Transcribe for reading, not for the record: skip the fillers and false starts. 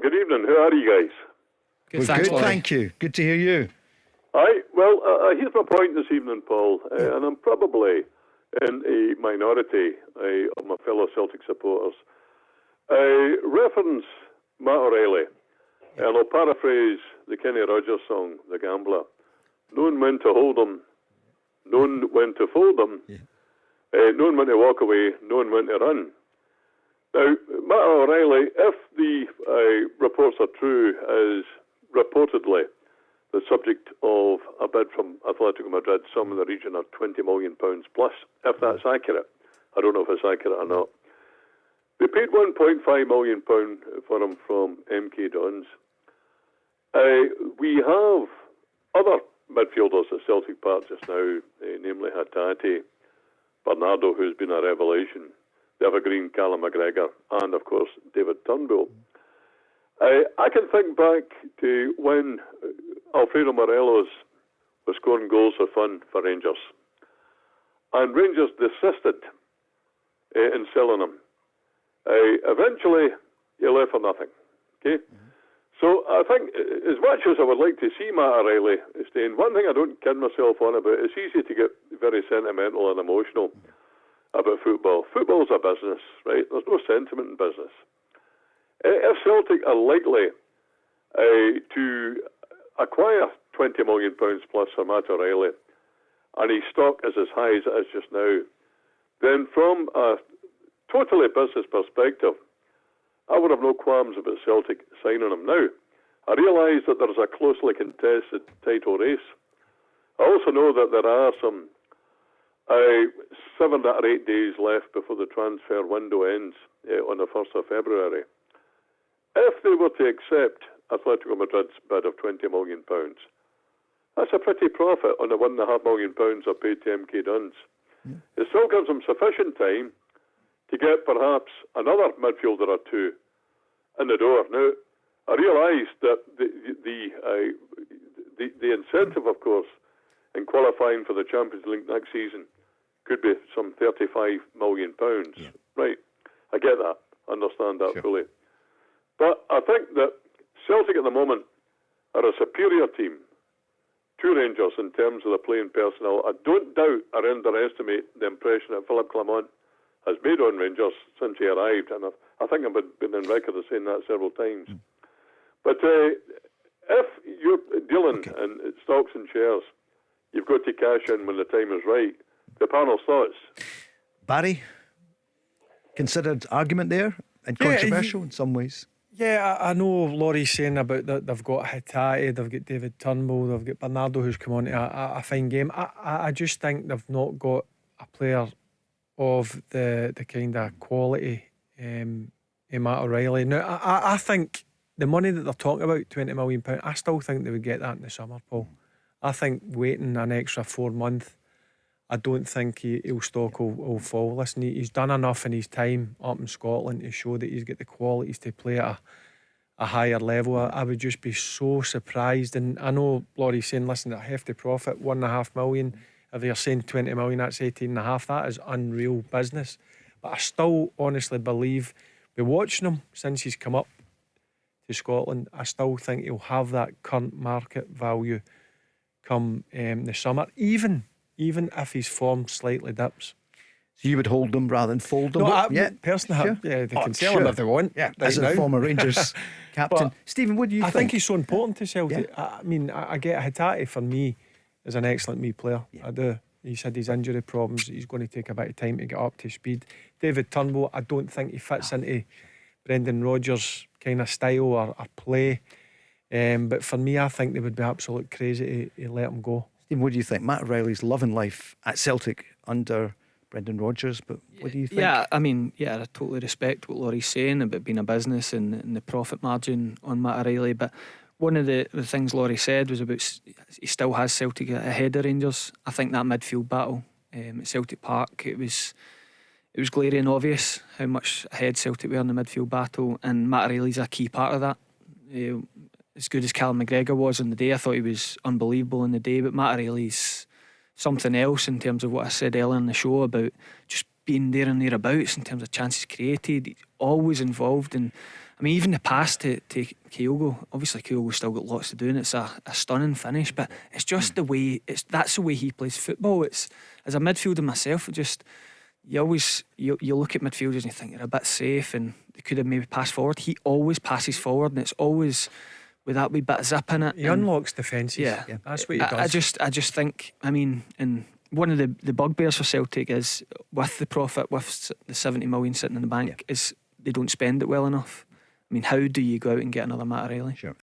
good evening. How are you guys? Good, thanks, good, Laurie. thank you. Good to hear you. Aye, well, here's my point this evening, Paul, and I'm probably in a minority of my fellow Celtic supporters. Reference Matt O'Reilly, and I'll paraphrase the Kenny Rogers song, The Gambler. Knowing when to hold them, knowing when to fold them, knowing when to walk away, knowing when to run. Now, Matt O'Reilly, if the reports are true, is reportedly the subject of a bid from Atletico Madrid, some in the region of £20 million plus, if that's accurate. I don't know if it's accurate or not. They paid £1.5 million for him from MK Dons. We have other midfielders at Celtic Park just now, namely Hatate, Bernardo, who's been a revelation, the evergreen Callum McGregor, and of course David Turnbull. I can think back to when Alfredo Morelos was scoring goals for fun for Rangers, and Rangers desisted in selling him. Eventually, he left for nothing. Okay, so I think as much as I would like to see Matt O'Reilly staying, one thing I don't kid myself on about, it's easy to get very sentimental and emotional about football. Football's a business, right? There's no sentiment in business. If Celtic are likely to acquire £20 million plus for Matt O'Reilly, and his stock is as high as it is just now, then from a totally business perspective, I would have no qualms about Celtic signing him now. I realise that there's a closely contested title race. I also know that there are some 7 or 8 days left before the transfer window ends on the 1st of February. If they were to accept Atletico Madrid's bid of £20 million, that's a pretty profit on the £1.5 million I paid to MK Dons. It still gives them sufficient time to get perhaps another midfielder or two in the door. Now, I realise that the incentive, of course, in qualifying for the Champions League next season could be some £35 million. Yeah. Right, I get that, understand that fully. But I think that Celtic at the moment are a superior team to Rangers in terms of the playing personnel. I don't doubt or underestimate the impression that Philip Clement has made on Rangers since he arrived, and I think I've been in record of saying that several times. But if you're dealing in stocks and shares, you've got to cash in when the time is right. The panel's thoughts. Barry, considered argument there and controversial in some ways. Yeah, I know Laurie's saying about that they've got Hatate, they've got David Turnbull, they've got Bernardo who's come on to a fine game. I just think they've not got a player of the kind of quality in Matt O'Reilly. Now, I think the money that they're talking about, £20 million, I still think they would get that in the summer, Paul. I think waiting an extra 4 months, I don't think he'll stock will fall. Listen, he's done enough in his time up in Scotland to show that he's got the qualities to play at a higher level. I would just be so surprised. And I know Laurie's saying, listen, a hefty profit, £1.5 million. If they're saying 20 million, that's 18.5. That is unreal business. But I still honestly believe, by watching him since he's come up to Scotland, I still think he'll have that current market value come the summer, even if his form slightly dips. So you would hold them rather than fold them? No, personally, they can sell him if they want. Yeah, as a former Rangers captain. Stephen, what do you think? I think he's so important to Celtic. I mean, I get Hatate for me is an excellent player. I do. He's had his injury problems. He's going to take a bit of time to get up to speed. David Turnbull, I don't think he fits into Brendan Rodgers' kind of style or play. But for me, I think they would be absolute crazy to let him go. Stephen, what do you think? Matt O'Reilly's loving life at Celtic under Brendan Rodgers, but what do you think? I totally respect what Laurie's saying about being a business and the profit margin on Matt O'Reilly, but one of the things Laurie said was about he still has Celtic ahead of Rangers. I think that midfield battle at Celtic Park, it was glaring obvious how much ahead Celtic were in the midfield battle, and Matt O'Reilly's a key part of that. As good as Callum McGregor was on the day, I thought he was unbelievable on the day, but Matt O'Reilly's something else in terms of what I said earlier in the show about just being there and thereabouts in terms of chances created. He's always involved, and I mean, even the pass to Kyogo, obviously Kyogo's still got lots to do, and it's a stunning finish, but it's just the way, that's the way he plays football. It's, as a midfielder myself, you look at midfielders and you think they're a bit safe and they could have maybe passed forward. He always passes forward, and it's always with that wee bit of zip in it. He unlocks defences. Yeah, that's what he does. I just think, I mean, and one of the bugbears for Celtic is, with the profit, with the 70 million sitting in the bank, is they don't spend it well enough. I mean, how do you go out and get another Matt O'Reilly? Sure.